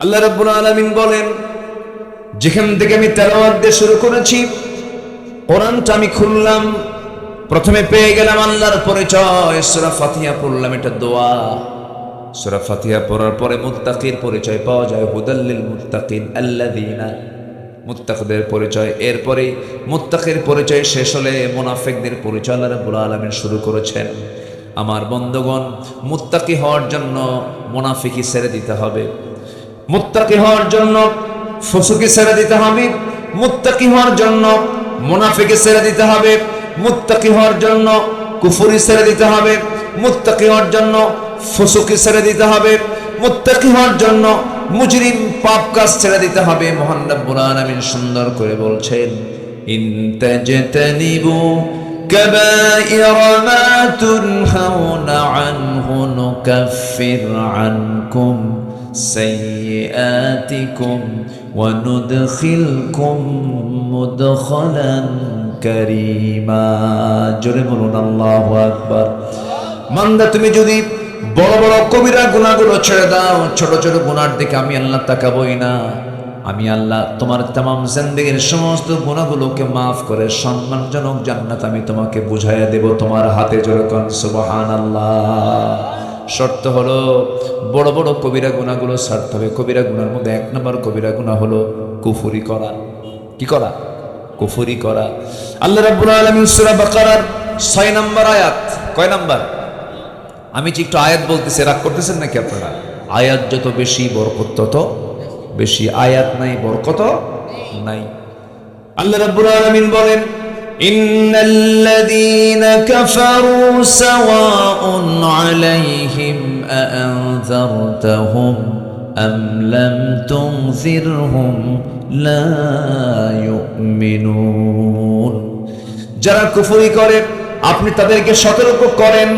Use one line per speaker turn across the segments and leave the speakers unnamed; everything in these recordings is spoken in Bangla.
আল্লাহ রাব্বুল আলামিন বলেন, যেখান থেকে আমি তেলাওয়াত দিয়ে শুরু করেছি, কোরআনটা আমি খুললাম, প্রথমে পেয়ে গেলাম আল্লাহর পরিচয়। সূরা ফাতিহা পড়লাম, এটা দোয়া। সূরা ফাতিহা পড়ার পরে মুত্তাকির পরিচয় পাওয়া যায়, হুদাল্লিল মুত্তাকিন আল্লাযীনা, মুত্তাকিদের পরিচয়। এরপরে মুত্তাকির পরিচয় শেষ হলে মুনাফিকদের পরিচয় আল্লাহ রাব্বুল আলামিন শুরু করেছেন। আমার বন্ধুগণ, মুত্তাকি হওয়ার জন্য মুনাফিকি ছেড়ে দিতে হবে, মুত্তাকি হওয়ার জন্য ফুসুকি ছেড়ে দিতে হবে, মুত্তাকি হওয়ার জন্য মুনাফিকি ছেড়ে দিতে হবে, মুত্তাকি হওয়ার জন্য কুফরি ছেড়ে দিতে হবে, মুত্তাকি হওয়ার জন্য ফুসুকি ছেড়ে দিতে হবে, মুত্তাকি হওয়ার জন্য মুজরিম পাপ কাজ ছেড়ে দিতে হবে। মহান রব্বুল আলামিন সুন্দর করে বলছেন, ইন তাজতানিবু কাবাইরা মা তুনহাউনা আনহু নুকাফির আনকুম সাইয়্যাতিকুম ওয়া নুদখিলকুম মুদখালান কারীমা। জোরে বলুন আল্লাহু আকবার। বান্দা, তুমি যদি বড় বড় কবিরা গুনাহগুলো ছেড়ে দাও, ছোট ছোট গুনার দিকে আমি আল্লাহ তাকাবই না। আমি আল্লাহ তোমার তামাম জিন্দেগীর সমস্ত গুনাহগুলোকে মাফ করে সম্মানজনক জান্নাত আমি তোমাকে বুঝাইয়া দেব তোমার হাতে। জোরে কোন সুবহানাল্লাহ। শর্ত হলো বড় বড় কবিরা গুনাহগুলো ছাড়তে হবে। কবিরা গুনার মধ্যে এক নম্বর কবিরা গুনাহ হলো কুফরি করা। কি করা? কুফরি করা। আল্লাহ রাব্বুল আলামিন সূরা বাকারার 6 নম্বর আয়াত, কয় নম্বর? আমি যে একটু আয়াত বলতেছি, রাগ করতেছেন নাকি আপনারা? আয়াত যত বেশি বরকত তত বেশি, আয়াত নাই বরকত নাই। আল্লাহ রাব্বুল আলামিন বলেন, ইন্নাল্লাযীনা কাফারু সাওয়াউন আলাইহিম আআনযারতাহুম আম লাম তুনযিরহুম লা ইউমিনুন। যারা কুফরি করে আপনি তাদেরকে সতর্ক করেন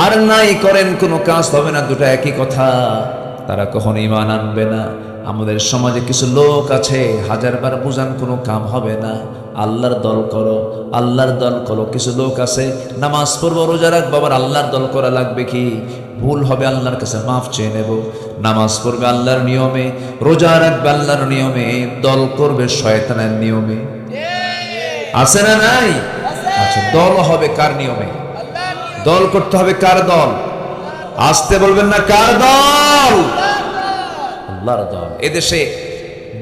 আর নাই করেন, কোনো কাজ হবে না, দুটো একই কথা। তারা কখনো ঈমান আনবে না। আমাদের সমাজে কিছু লোক আছে, হাজারবার বুঝান কোনো কাম হবে না। আল্লাহর দল করো, আল্লাহর দল করো। কিছু লোক আছে নামাজ পড়বো, রোজা রাখবো, আবার আল্লাহর দল করা লাগবে কি? ভুল হবে, আল্লাহর কাছে মাফ চেয়ে নেব। নামাজ পড়বে আল্লাহর নিয়মে, রোজা রাখবে আল্লাহর নিয়মে, দল করবে শয়তানের নিয়মে। আছে না নাই? আচ্ছা, দল হবে কার নিয়মে? দল করতে হবে কার দল? আসতে বলবেন না, কার দল? আল্লাহর দল। এদেশে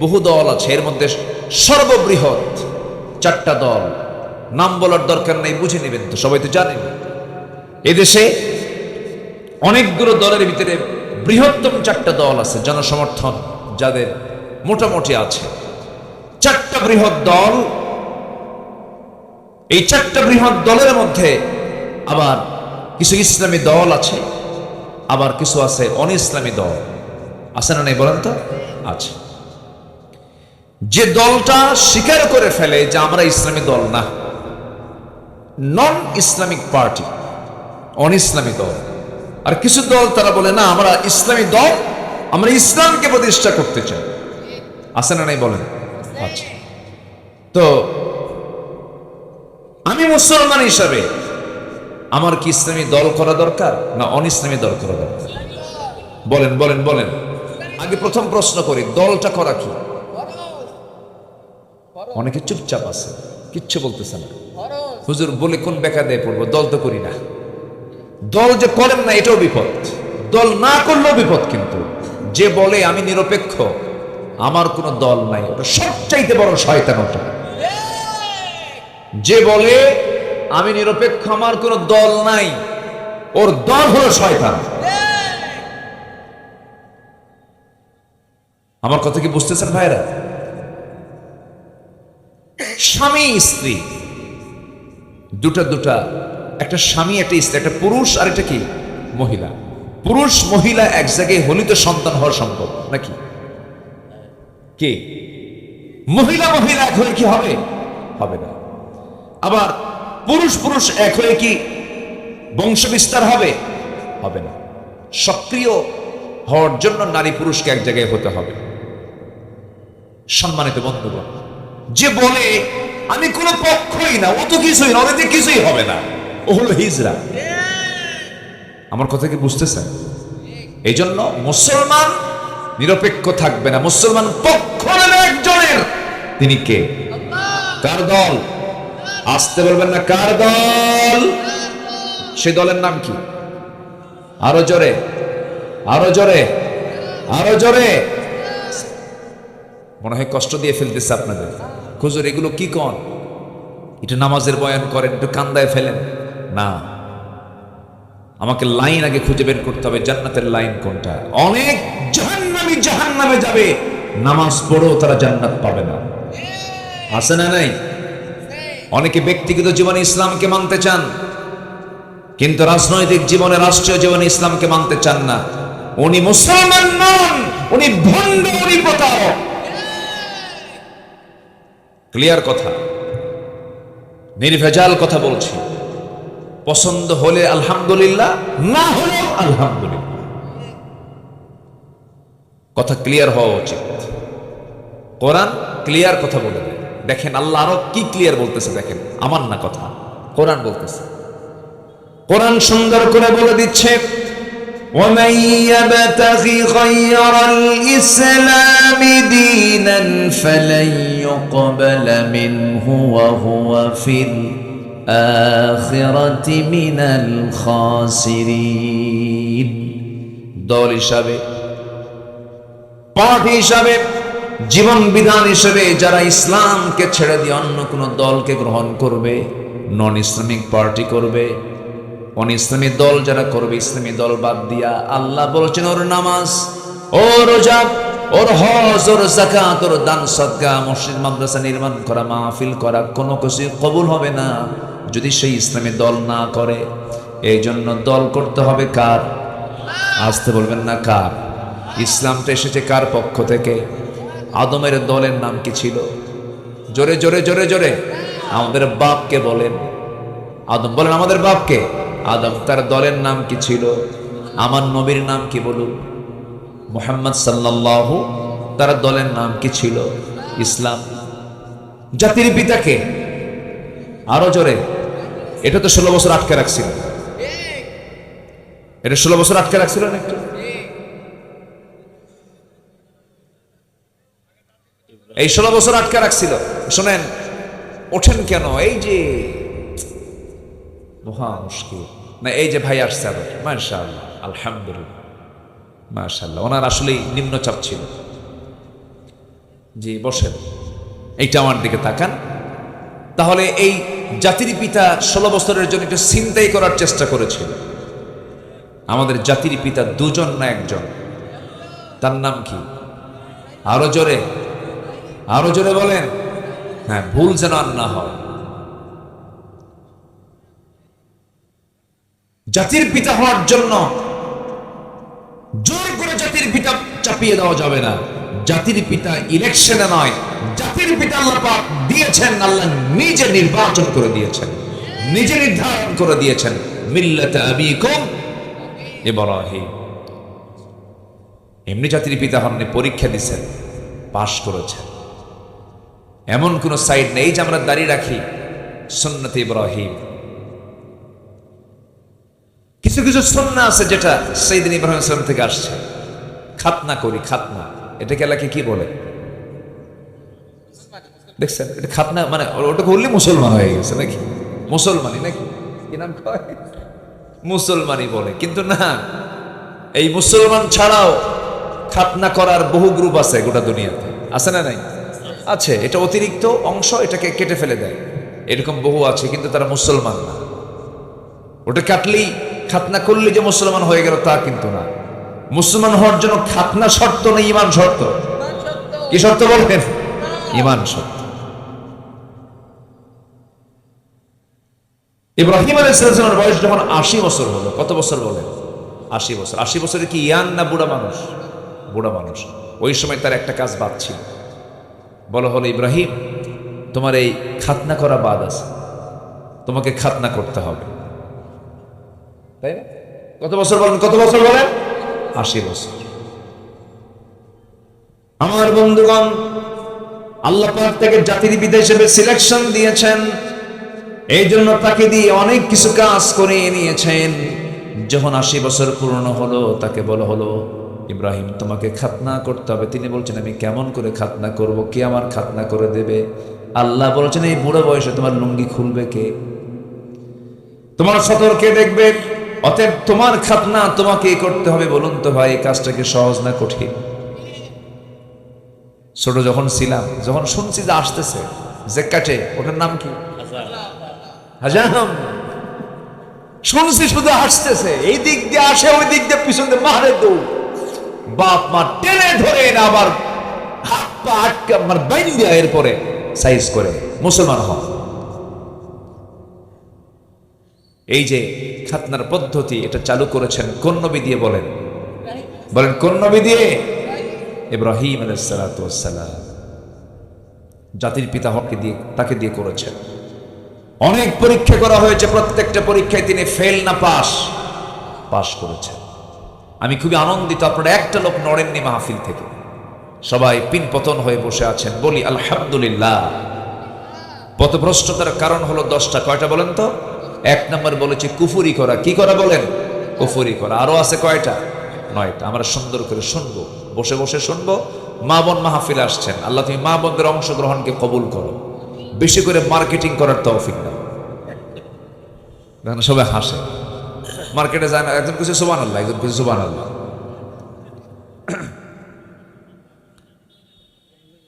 বহু দল আছে, এর মধ্যে সর্ববৃহৎ 4টা দল। নাম বলার দরকার নেই, বুঝে নেবেন তো, সবাই তো জানেন। এদেশে অনেকগুলো দলের ভিতরে বৃহত্তম 4টা দল আছে, জনসমর্থন যাদের মোটামুটি আছে। 4টা বৃহৎ দল। এই 4টা বৃহৎ দলের মধ্যে আবার কিছু ইসলামী দল আছে, আবার কিছু আছে অন ইসলামী দল। আছে না নাই বলেন তো? আছে। যে দলটা স্বীকার করে ফেলে যে আমরা ইসলামী দল না, নন ইসলামিক পার্টি, অন ইসলামী দল। আর কিছু দল তারা বলে না, আমরা ইসলামী দল, আমরা ইসলামকে প্রতিষ্ঠা করতে চাই। আছে না নাই বলেন? আচ্ছা, তো আমি মুসলমান হিসাবে আমার কি ইসলামী দল করা দরকার না অন ইসলামী দল করা দরকার? বলেন বলেন বলেন। আগে প্রথম প্রশ্ন করি, দলটা করা কি? অনেকে চুপচাপ আছে, কিচ্ছু বলতেছে না। হুজুর বলে কোন বেকা দিয়ে পড়বো, দল তো করি না। দল যে করেন না এটাও বিপদ, দল না করলেও বিপদ। কিন্তু যে বলে আমি নিরপেক্ষ, আমার কোনো দল নাই, ওটা সবচাইতে বড় শয়তান। ওটা যে বলে আমি নিরপেক্ষ, আমার কোনো দল নাই, ওর দল হলো শয়তান। আমার কথা কি বুঝতেছেন ভাইরা? স্বামী স্ত্রী দুটা, একটা স্বামী একটা স্ত্রী, একটা পুরুষ আর একটা কি মহিলা। পুরুষ মহিলা এক জায়গায় হলি তো সন্তান হওয়া সম্ভব নাকি? কি মহিলা মহিলা এক হলে কি হবে? হবে না। আবার পুরুষ পুরুষ এক হয়ে কি বংশ বিস্তার হবে? হবে না। সক্রিয় হওয়ার জন্য নারী পুরুষকে এক জায়গায় হতে হবে। সম্মানিত বন্ধুগণ, যে বলে আমি কোনো পক্ষই না, ও তো কিছুই না, ওদের কিছুই হবে না, ও হলো হিজড়া। আমার কথা কি বুঝতেছেন? এই জন্য মুসলমান নিরপেক্ষ থাকবে না। মুসলমান পক্ষ নেবে একজনের, তিনি কে? কার দল? আসতে বলবেন না, কার দল? সে দলের নাম কি? আরো জোরে, আরো জোরে, আরো জোরে। মনে হয় কষ্ট দিয়ে ফেলতেছে আপনাদের। হুজুর এগুলো কি কন? একটু নামাজের বয়ান করেন, একটু কান্দায় ফেলেন না। আমাকে লাইন আগে খুঁজে বের করতে হবে, জান্নাতের লাইন কোনটা। অনেক জাহান্নামী জাহান্নামে যাবে, নামাজ পড়েও তারা জান্নাত পাবে না। আছে না নাই? অনেকে ব্যক্তিগত জীবনে ইসলামকে মানতে চান, কিন্তু রাজনৈতিক জীবনে, রাষ্ট্রীয় জীবনে ইসলামকে মানতে চান না। উনি মুসলমান নন, উনি ভণ্ড, উনি প্রতারক। ক্লিয়ার কথা, নির্ভেজাল কথা বলছি। পছন্দ হলে আলহামদুলিল্লাহ, না হলে আলহামদুলিল্লাহ। কথা ক্লিয়ার হওয়া উচিত। কোরআন ক্লিয়ার কথা বলে দেয়। দেখেন আল্লাহ আরো কি ক্লিয়ার বলতেছে, দেখেন, আমার না কথা, কোরআন বলতেছে। কোরআন সুন্দর করে বলে দিচ্ছে, وَمَن يَبْتَغِ غَيْرَ الْإِسْلَامِ دِينًا فَلَن يُقْبَلَ مِنْهُ وَهُوَ فِي الْآخِرَةِ مِنَ الْخَاسِرِينَ। দল হিসাবে, পার্টি হিসাবে, জীবন বিধান হিসেবে যারা ইসলামকে ছেড়ে দিয়ে অন্য কোন দলকে গ্রহণ করবে, নন ইসলামিক পার্টি করবে, অন ইসলামী দল যারা করবে, ইসলামী দল বাদ দিয়া, আল্লাহ বলছেন ওর নামাজ, ওর রোজা, ওর হজ, ওর যাকাত, ওর দান সদকা, মসজিদ মাদ্রাসা নির্মাণ করা, মাহফিল করা, কোনো কিছু কবুল হবে না যদি সেই ইসলামী দল না করে। এই জন্য দল করতে হবে কার? আসতে বলবেন না, কার? ইসলামটা এসেছে কার পক্ষ থেকে? আদমের দলের নাম কি ছিল? জোরে জোরে জোরে জোরে, আমাদের বাপকে বলেন। আদম বলেন, আমাদের বাপকে। আদম, তার দলের নাম কি ছিল? আমার নবীর নাম কি বলুন? মুহাম্মদ সাল্লাল্লাহু, তার দলের নাম কি ছিল? ইসলাম। জাতির পিতাকে আরো জোরে, এটা তো 16 বছর আটকে রাখছিল। এটা 16 বছর আটকে রাখছিল না একটু? এই 16 বছর আটকে রাখছিল। শোনেন, ওঠেন কেন? এই যে মহা মুশকিল না, এই যে ভাই আসছে আবার, মাশাআল্লাহ, আলহামদুলিল্লাহ, মাশাআল্লাহ। ওনার আসলেই নিম্নচাপ ছিল। জি বসেন, এইটা আমার দিকে তাকান। তাহলে এই জাতির পিতা 16 বছরের জন্য একটু ছিনতাই করার চেষ্টা করেছিল। আমাদের জাতির পিতা দুজন না একজন? তার নাম কি? আরো জোরে, আরো জোরে বলেন। হ্যাঁ, ভুল যেন আর না হয়। জাতির পিতা হওয়ার জন্য জোর করে জাতির পিতা চাপিয়ে দেওয়া যাবে না। জাতির পিতা ইলেকশনে নয়, জাতির পিতা আল্লাহ পাক দিয়েছেন, আল্লাহ নিজে নির্বাচন করে দিয়েছেন, নিজে নির্ধারণ করে দিয়েছেন, মিল্লাতে আবিকুম ইব্রাহিম। এমনি জাতির পিতা হননি, পরীক্ষা দিচ্ছেন, পাশ করেছেন। এমন কোন সাইড নেই যে আমরা দাঁড়িয়ে রাখি সুন্নতে ইব্রাহিম। কিছু কিছু সুন্নাহ আছে যেটা সাইয়েদনা ইব্রাহিম আলাইহিস সালাম থেকে আসছে। খাতনা করি, খাতনা, এটাকে এলাকে কি বলে দেখছেন? এটা খাতনা মানে ওটা করলে মুসলমান হয়ে গেছে নাকি? মুসলমানই নাকি? কি নাম কয়? মুসলমানই বলে। কিন্তু না, এই মুসলমান ছাড়াও খাতনা করার বহু গ্রুপ আছে গোটা দুনিয়াতে, আছে না নাই? আছে। এটা অতিরিক্ত অংশ, এটাকে কেটে ফেলে দেয়, এরকম বহু আছে, কিন্তু তারা মুসলমান না। ওটা কাটলেই, খাতনা করলে যে মুসলমান হয়ে গেল তা কিন্তু না। মুসলমান হওয়ার জন্য খাতনা শর্ত না, ঈমান শর্ত। কি শর্ত বলবেন? ঈমান শর্ত। ইব্রাহিম আলাইহিস সালামের বয়স যখন 80 বছর হলো, কত বছর বলেন? 80 বছর। 80 বছরে কি ইয়াং না বুড়া মানুষ? বুড়া মানুষ। ওই সময় তার একটা কাজ বাদ ছিল। বলা হলো, ইব্রাহিম, তোমার এই খাতনা করা বাদ আছে, তোমাকে খাতনা করতে হবে। তাই না? কত বছর বলেন? কত বছর বলেন? 80 বছর। আমার বন্ধুগণ, আল্লাহ পাক তাকে জাতির পিতা হিসেবে সিলেকশন দিয়েছেন, এই জন্য তাকে দিয়ে অনেক কিছু কাজ করে নিয়েছেন। যখন 80 বছর পূর্ণ হলো, তাকে বলা হলো, ইব্রাহিম তোমাকে খাতনা করতে হবে। তিনি বলছেন আমি কেমন করে খাতনা করব, কে আমার খাতনা করে দেবে? আল্লাহ বলছেন এই বুড়ো বয়সে তোমার লুঙ্গি খুলবে কে, তোমার সতর কে দেখবে? অতএব তোমার খাতনা তোমাকে করতে হবে। বলুন তো ভাই, কাজটা কি সহজ না কঠিন? ছোট যখন ছিলাম, যখন শুনছি যে আসতেছে যে কাটে, ওটার নাম কি? হাজাম। শুনছি শুধু আসতেছে, এই দিক দিয়ে আসে, ওই দিক দিয়ে পিছন দিয়ে মারে দৌড়, বাপ মা টেনে ধরে আবার হাত পা আটকে আমার বাইন দিয়া এরপরে সাইজ করে মুসলমান হন। এই যে খাতনার পদ্ধতি, এটা চালু করেছেন কোন নবী দিয়ে? বলেন বলেন কোন নবী দিয়ে? ইব্রাহিম আলাইহিস সালাতু ওয়াস সালাম, জাতির পিতা হককে দিয়ে, তাকে দিয়ে করেছেন। অনেক পরীক্ষা করা হয়েছে, প্রত্যেকটা পরীক্ষায় তিনি ফেল না পাস করেছেন। আমি খুবই আনন্দিত, আপনারা একটা লোক নড়েননি মাহফিল থেকে, সবাই পিন পতন হয়ে বসে আছেন। বলি আলহামদুলিল্লাহ। পথভ্রষ্টতার কারণ হলো 10টা। কয়টা বলেন তো? 1 নম্বর বলেছি কুফরি করা। কি করা বলেন? কুফরি করা। আরো আছে কয়টা? 9টা। আমরা সুন্দর করে শুনবো, বসে বসে শুনবো। মা বোন মাহফিল আসছেন, আল্লাহ তুমি মা বোনদের অংশগ্রহণকে কবুল করো, বেশি করে মার্কেটিং করার তৌফিক দাও। সবাই হাসে, মার্কেটে যায় না, একজন কিছু সুবহানাল্লাহ, একজন কিছু সুবহানাল্লাহ।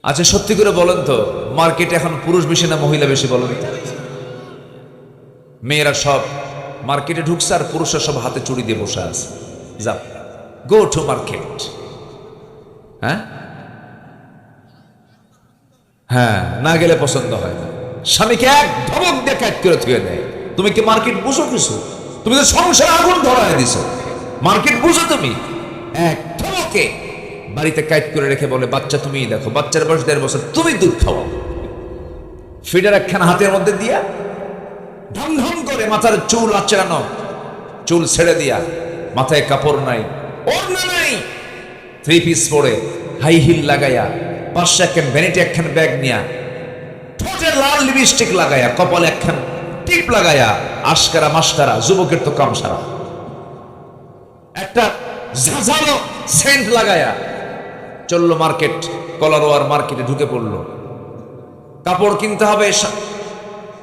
আচ্ছা সত্যি করে বলেন তো, মার্কেটে এখন পুরুষ বেশি না মহিলা বেশি বলেন? মেয়েরা সব মার্কেটে ঢুকছে আর পুরুষরা সব হাতে চুড়ি দিয়ে বসে আছে। যাও, গো টু মার্কেট। হ্যাঁ হ্যাঁ, না গেলে পছন্দ হয় না। স্বামীকে এক ধমক দিয়ে কাট করে থুয়ে দেয়। তুমি কি মার্কেট বুঝো কিছু? তুমি তো সংসারে আগুন ধরায় দিছো, মার্কেট বুঝো তুমি? এক ধমকে বাড়িতে কাট করে রেখে বলে বাচ্চা তুমিই দেখো, বাচ্চার বয়স 1.5 বছর, তুমি দুধ খাওয়াও। ফিডার একখানা হাতের মধ্যে দিয়া ঢং ঢং করে মাথার চুল আঁচড়ানো, চুল ছেড়ে দিয়া, মাথায় কাপড় নাই, ওড়না নাই, 3 পিস পরে, হাই হিল লাগাইয়া, 500 একখান ভ্যানিটি একখান ব্যাগ নিয়া, ঠোঁটে লাল লিপস্টিক লাগাইয়া, কপালে একখান টিপ লাগাইয়া, আশকারা মাস্কারা, যুবকের তো কাম সারা, একটা ঝাঁঝালো সেন্ট লাগাইয়া চললো মার্কেট। কলারোয়ার মার্কেটে ঢুকে পড়লো। কাপড় কিনতে হবে,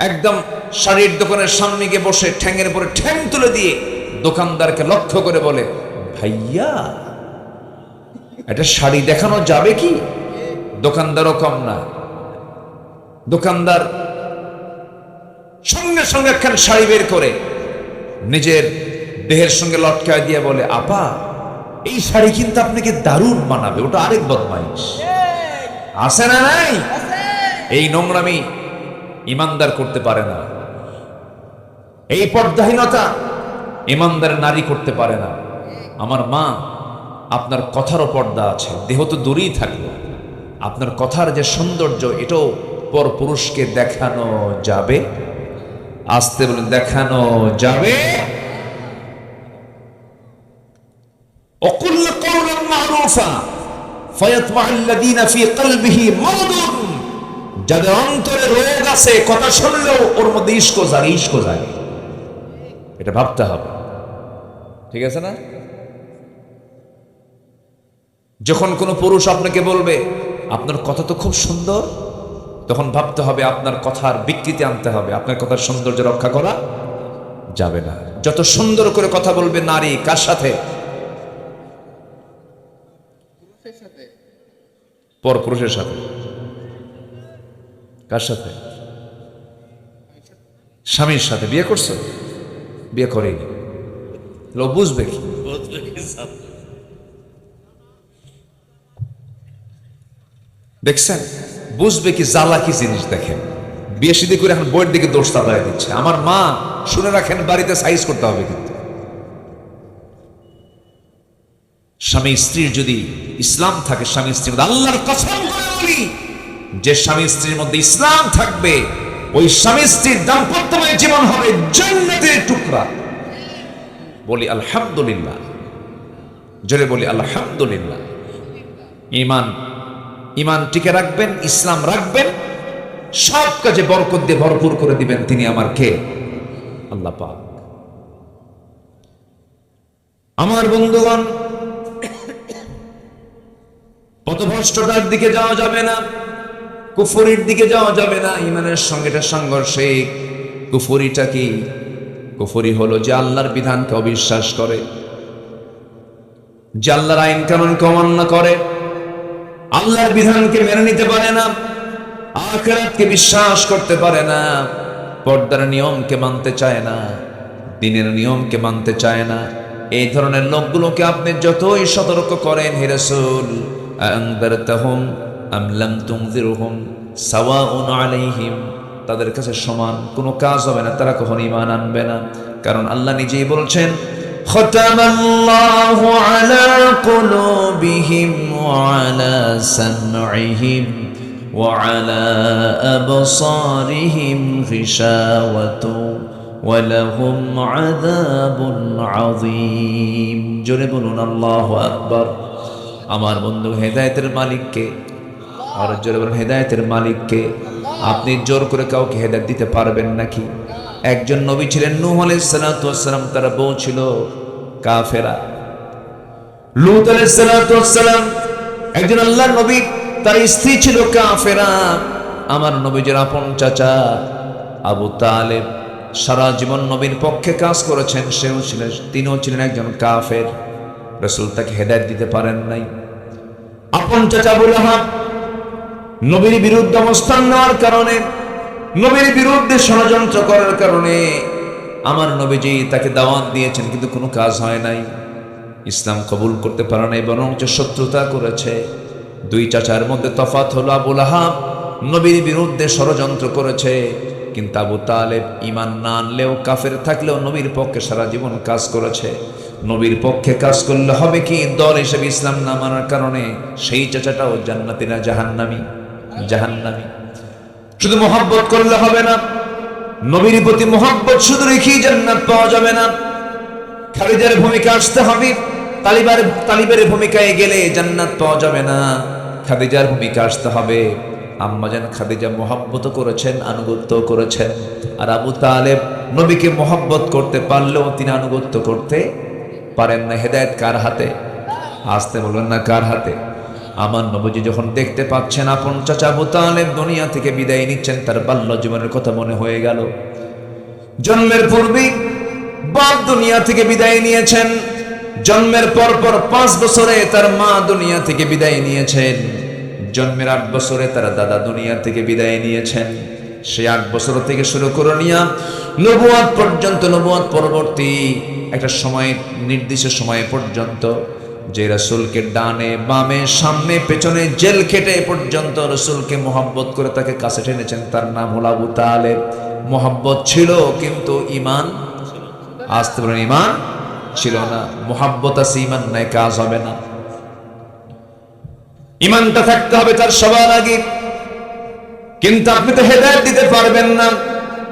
একদম শাড়ির দোকানের সামনে গিয়ে বসে ঠ্যাঙের উপরে ঠ্যাং তুলে দিয়ে দোকানদারকে লক্ষ্য করে বলে, ভাইয়া এটা শাড়ি দেখানো যাবে কি? দোকানদারও কম না, দোকানদার সঙ্গে সঙ্গে একখান শাড়ি বের করে নিজের দেহের সঙ্গে লটকায় দিয়ে বলে, আপা এই শাড়ি কিন্তু আপনাকে দারুণ মানাবে। ওটা আরেক বদমাইশ আছে না নাই? এই নোংরামি ইমানদার করতে পারে না, এই পর্দাহীনতা ইমানদার নারী করতে পারে না। আমার মা, আপনার কথারও পর্দা আছে, দেহ তো দূরেই থাকলো, আপনার কথার যে সৌন্দর্য, এটাও পর পুরুষকে দেখানো যাবে। আসতে বলে দেখানো যাবে। وقل قولا معروفا فيطمع الذين في قلبه مرض। যাদের অন্তরে রোগ আছে, কথা শুনলেও ওর মধ্যে ইশক জাগে। এটা ভাবতে হবে, ঠিক আছে না? যখন কোনো পুরুষ আপনাকে বলবে আপনার কথা তো খুব সুন্দর, তখন ভাবতে হবে আপনার কথার বিকৃতি আনতে হবে, আপনার কথার সৌন্দর্য রক্ষা করা যাবে না। যত সুন্দর করে কথা বলবে নারী, কার সাথে? পর পুরুষের সাথে। কার সাথে? স্বামীর সাথে। বিয়ে করছো? বিয়ে করেনি, লোক বুঝবে কি? দেখছেন, বুঝবে কি জ্বালা কি জিনিস? দেখেন, বিয়ে শাদী করে এখন বইয়ের দিকে দোষ চাপায় দিচ্ছে। আমার মা, শুনে রাখেন, বাড়িতে সাইজ করতে হবে কিন্তু। স্বামী স্ত্রীর যদি ইসলাম থাকে, স্বামী স্ত্রীর মধ্যে, আল্লাহর কসম করে বলি, যে স্বামী স্ত্রীর মধ্যে ইসলাম থাকবে, ওই স্বামী স্ত্রীর দাম্পত্যময় জীবন হবে জান্নাতের টুকরা। বলি আলহামদুলিল্লাহ, জোরে বলি আলহামদুলিল্লাহ। ইমান টিকে রাখবেন, ইসলাম রাখবেন, সব কাজে বরকত দিয়ে ভরপুর করে দিবেন। তিনি আমার কে? আল্লাহ পাক। আমার বন্ধুগণ, পথভ্রষ্টতার দিকে যাওয়া যাবে না, কুফরির দিকে যাওয়া যাবে না। ইমানের সঙ্গে এটা সংঘর্ষে। কুফরিটা কি? কুফরি হলো যে আল্লাহর বিধানকে অবিশ্বাস করে, যে আল্লাহর আইন কানুনকে অমান্য করে, আল্লাহর বিধানকে মেনে নিতে পারে না, আখিরাতকে বিশ্বাস করতে পারে না, পর্দার নিয়মকে মানতে চায় না, দ্বীনের নিয়মকে মানতে চায় না। এই ধরনের লোকগুলোকে আপনি যতই সতর্ক করেন, হে রাসূল, আনযারতাহুম আম লাম তুনযিরহুম সাওয়াউন আলাইহিম, তাদের কাছে সমান কোনো কাজ হবে না, তারা কখনো ঈমান আনবে না। কারণ আল্লাহ নিজেই বলছেন, খতামাল্লাহু আলা কুলুবিহিম ওয়া আলা সামঈহিম ওয়া আলা আবসারিহিম গিশাওয়াতু ওয়া লাহুম আযাবুন আযীম। জোরে বলুন আল্লাহু আকবার। আমার বন্ধু, হেদায়েতের মালিককে, আর জোরে বলুন হেদায়েতের মালিককে। আপনি জোর করে কাউকে হেদায়েত দিতে পারবেন নাকি? একজন নবী ছিলেন নূহ আলাইহিস সালাতু ওয়াস সালাম, তার বউ ছিল কাফেরা। লূত আলাইহিস সালাতু ওয়াস সালাম একজন আল্লাহর নবী, তার স্ত্রী ছিল কাফেরা। আমার নবীর আপন চাচা আবু তালেব সারা জীবন নবীর পক্ষে কাজ করেছেন, তিনিও ছিলেন একজন কাফের। রাসূল তাকে হেদায়েত দিতে পারেন নাই। আপন চাচা আবু লাহাব নবীর বিরুদ্ধে অবস্থান নেওয়ার কারণে, নবীর বিরুদ্ধে ষড়যন্ত্র করার কারণে আমার নবীজি তাকে দাওয়াত দিয়েছেন, কিন্তু কোনো কাজ হয় নাই। ইসলাম কবুল করতে পারে নাই, বরং শত্রুতা করেছে। দুই চাচার মধ্যে তফাৎ হলো, আবু লাহাব নবীর বিরুদ্ধে ষড়যন্ত্র করেছে, কিন্তু আবু তালেব ঈমান না আনলেও, কাফের থাকলেও নবীর পক্ষে সারা জীবন কাজ করেছে। নবীর পক্ষে কাজ করলে হবে কি, দল হিসেবে ইসলাম না মানার কারণে সেই চাচাটাও জান্নাতি না জাহান্নামী? জাহান্নামী। শুধু মহব্বত করলে হবে না, নবীর প্রতি মহব্বত শুধু রেখেই জান্নাত পাওয়া যাবে না। খালিদার ভূমিকা আসতে হবে, তালিবের ভূমিকায় গেলে জান্নাত পাওয়া যাবে না। খাদিজার ভূমিকা আসতে হবে। আম্মাজান খাদিজা মহব্বত করেছেন, আনুগত্য করেছেন। আর আবু তালেব নবীকে মহব্বত করতে পারলেও তিনি আনুগত্য করতে পারেন না। হেদায়েত কার হাতে? আসতে বলবেন না কার হাতে? আমার নবীজি যখন দেখতে পাচ্ছেন আপন চাচা আবু তালেব দুনিয়া থেকে বিদায় নিচ্ছেন, তার বাল্য জীবনের কথা মনে হয়ে গেল। জন্মের পূর্বেই বাপ দুনিয়া থেকে বিদায় নিয়েছেন, জন্মের পর 5 বছরে তার মা দুনিয়া থেকে বিদায় নিয়েছেন, জন্মের 8 বছরে তার দাদা দুনিয়া থেকে বিদায় নিয়েছেন। সেই 8 বছর থেকে শুরু করে নিয়ে নবুয়ত পর্যন্ত, নবুয়ত পরবর্তী একটা সময়, নির্দিষ্ট সময় পর্যন্ত, যে রাসূলকে ডানে বামে সামনে পেছনে জেল খেটে পর্যন্ত রাসূলকে মহব্বত করে তাকে কাছে টেনেছেন, তার নাম হলো আবু তালেব। মহব্বত ছিল কিন্তু ঈমান, আসতে বলেন ঈমান ছিল না। মহব্বত আছে, ঈমান নাই, কাজ হবে না। ঈমানটা থাকতে হবে তার সবার আগে। কিন্তু আপনি তো হেদায়েত দিতে পারবেন না।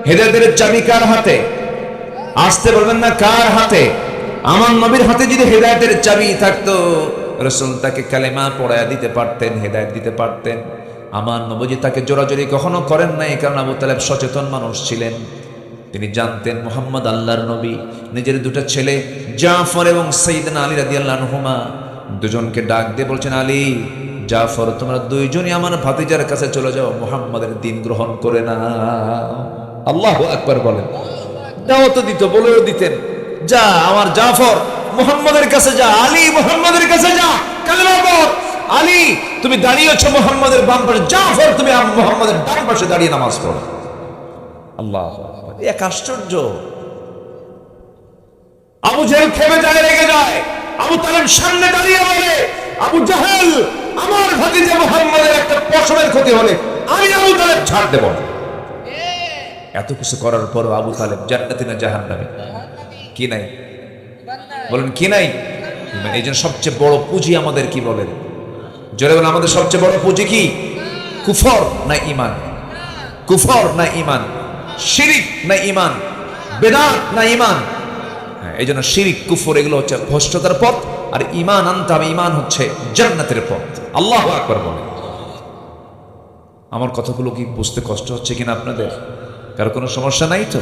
হেদায়েতের চাবি কার হাতে? আসতে বলবেন না কার হাতে? আমার নবীর হাতে যদি হেদায়েতের চাবি থাকতো, রাসূল তাকে কালেমা পড়ায়া দিতে পারতেন, হেদায়েত দিতে পারতেন। আমার নবীজি তাকে জোরাজোরি কখনো করেন নাই, কারণ আবু তালেব সচেতন মানুষ ছিলেন। তিনি জানতেন মুহাম্মদ আল্লাহর নবী। নিজের দুটো ছেলে জাফর এবং সাইয়েদনা আলী রাদিয়াল্লাহু আনহুমা দুজনকে ডাক দিয়ে বলছেন, আলী, জাফর, তোমরা দুইজনই আমার ভাতিজার কাছে চলে যাও, মুহাম্মাদের দ্বীন গ্রহণ করে না। আল্লাহু আকবার বলেন। দাওয়াত দিত, বলেও দিতেন, যা আমার জাফর মুহাম্মাদের কাছে যা, আলী মুহাম্মাদের কাছে যা, কালেমা পড়। আলী তুমি দাঁড়িয়েছো মুহাম্মাদের বাম পাশে, জাফর তুমি মুহাম্মাদের ডান পাশে দাঁড়িয়ে নামাজ পড়ো। আল্লাহু আকবার। এক আশ্চর্য। আবু জেহেল খেপে যায়, রেগে যায়। আবু তালেব সামনে দাঁড়িয়ে বলে, আবু জাহেল, আমার ভাতিজা মুহাম্মাদের একটা পশমের ক্ষতি হলে আমি আবু তালেব ছাড় দেব না। এত কিছু করার পরও আবু তালেব জান্নাতি না জাহান্নামী? কি নাই? বলেন কি নাই? এই জন্য সবচেয়ে বড় পুঁজি আমাদের কি বলেন? জোরে বলেন, আমাদের সবচেয়ে বড় পুঁজি কি? কুফর না ঈমান? কুফর না ঈমান? শিরিক না ঈমান? বেদাত না ঈমান? এই জন্য শিরিক, কুফর এগুলো হচ্ছে ভ্রষ্টতার পথ, আর ঈমান আনতে হবে, ঈমান হচ্ছে জান্নাতের পথ। আল্লাহু আকবার বলেন। আমার কথাগুলো কি বুঝতে কষ্ট হচ্ছে কিনা আপনাদের? কারো কোনো সমস্যা নাই তো?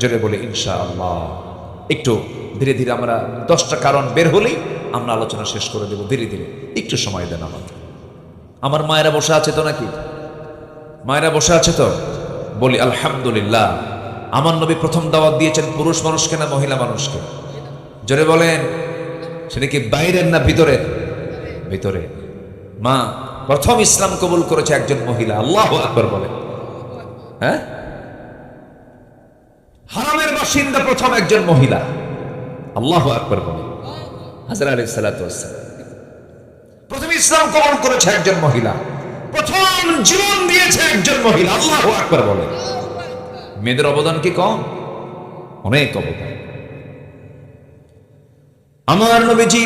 জোরে বলে ইনশাআল্লাহ। একটু ধীরে ধীরে আমরা 10টা কারণ বের হলেই আমরা আলোচনা শেষ করে দেব। ধীরে ধীরে একটু সময় দেন আমাকে। আমার মায়েরা বসে আছে তো নাকি? মায়েরা বসে আছে তো? বলি আলহামদুলিল্লাহ। আমার নবী প্রথম দাওয়াত দিয়েছেন পুরুষ মানুষকে না মহিলা মানুষকে? জোরে বলেন। সেটা কি বাইরের না ভিতরের? ভিতরে। মা প্রথম ইসলাম কবুল করেছে একজন মহিলা। আল্লাহু আকবার বলে। হ্যাঁ, হারামের বাসিন্দা প্রথম একজন মহিলা। আল্লাহু আকবার বলে। হাজরা আলাইহিস সালাতু ওয়াস সালাম প্রথম ইসলাম কবুল করেছে একজন মহিলা, প্রথম জীবন দিয়েছে একজন মহিলা। আল্লাহু আকবার বলে। মেয়েদের অবদান কি কম? অনেক অবদান। আমার নবীজি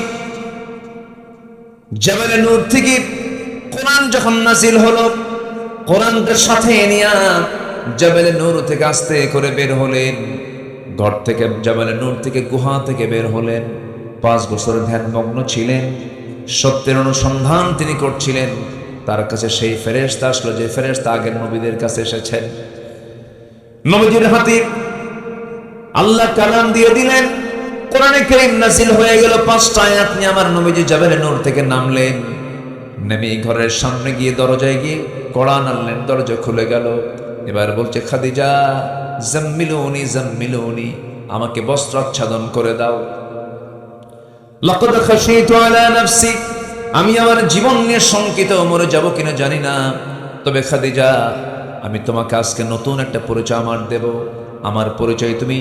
জাবালে নূর থেকে কোরআন যখন নাযিল হলো, কোরআনটার সাথে নিয়ে জাবালে নূর থেকে আস্তে করে বের হলেন। ঘর থেকে, জাবালে নূর থেকে, গুহা থেকে বের হলেন। 5 বছর ধ্যানমগ্ন ছিলেন, সত্যের অনুসন্ধান তিনি করছিলেন। তার কাছে সেই ফেরেশতা আসলো যে ফেরেশতা আগের নবীদের কাছে এসেছেন। নবীজির হাতে আল্লাহ কালাম দিয়ে দিলেন, কোরআনে কারীম নাযিল হয়ে গেল। 5টা আয়াত নিয়ে আমার নবীজি জাবালে নূর থেকে নামলেন। নেমে ঘরের সামনে গিয়ে দরজায় গিয়ে কড়া নাড়লেন, দরজা খুলে গেল। এবার বলছে, খাদিজা জাম্মিলুনি জাম্মিলুনি, আমাকে বস্ত্র আচ্ছাদন করে দাও। লাকাদ খাশিতু আলা নাফসি, আমি আমার জীবন নিয়ে শঙ্কিত, মরে যাব কিনা জানি না। তবে খাদিজা, আমি তোমাকে আজকে নতুন একটা পরিচয় আমার দেব। আমার পরিচয় তুমি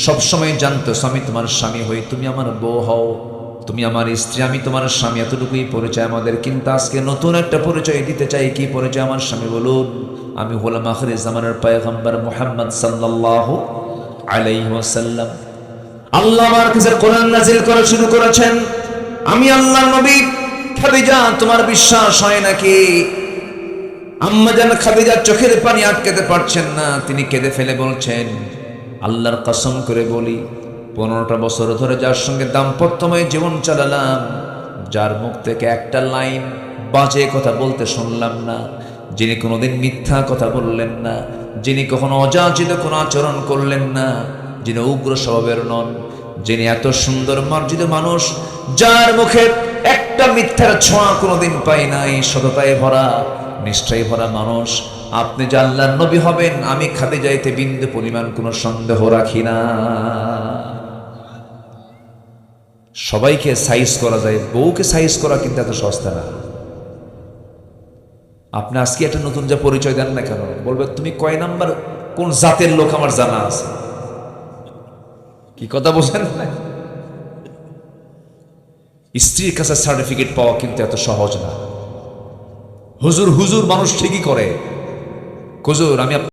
সবসময় জানতো, আমি তোমার স্বামী হই, তুমি আমার বউ হও, তুমি আমার স্ত্রী, আমি তোমার স্বামী, এতটুকুই পরিচয় আমাদের। কিন্তু আজকে নতুন একটা পরিচয় দিতে চাই। কি পরিচয় আমার স্বামী? বলুন। আমি হলাম আখির জামানের পয়গম্বর মুহাম্মদ সাল্লাল্লাহু আলাইহি ওয়াসাল্লাম। আল্লাহ আমার কাছে কোরআন নাযিল করা শুরু করেছেন। আমি আল্লাহর নবী। খাদিজা, তোমার বিশ্বাস হয় নাকি? আম্মা জান খাদিজা চোখের পানি আটকাতে পারছেন না, তিনি কেঁদে ফেলে বলছেন, আল্লাহর কসম করে বলি, 15টা বছর ধরে যার সঙ্গে দাম্পত্যময় জীবন চালালাম, যার মুখ থেকে একটা লাইন বাজে কথা বলতে শুনলাম না, যিনি কোনোদিন মিথ্যা কথা বললেন না, যিনি কখনো অযাচিত কোনো আচরণ করলেন না, যিনি উগ্র স্বভাবের নন, যিনি এত সুন্দর মার্জিত মানুষ, যার মুখে একটা মিথ্যার ছোঁয়া কোনোদিন পাই নাই, সততায় ভরা, নিষ্ঠায় ভরা মানুষ, আপনি যে আল্লাহর নবী হবেন, আমি খাদিজাতে বিন্দু পরিমাণ কোনো সন্দেহ রাখি না। সবাইকে সাইজ করা যায়, বউকে সাইজ করা কিন্তু এত সস্তা না। আপনি আজকে একটা নতুন যে পরিচয় দেন না কেন, বলবে তুমি কয় নাম্বার কোন জাতের লোক আমার জানা আছে। কি কথা বলছেন? স্ত্রীর কাছে সার্টিফিকেট পাওয়া কিন্তু এত সহজ না। হুজুর হুজুর মানুষ ঠিকই করে, হুজুর আমি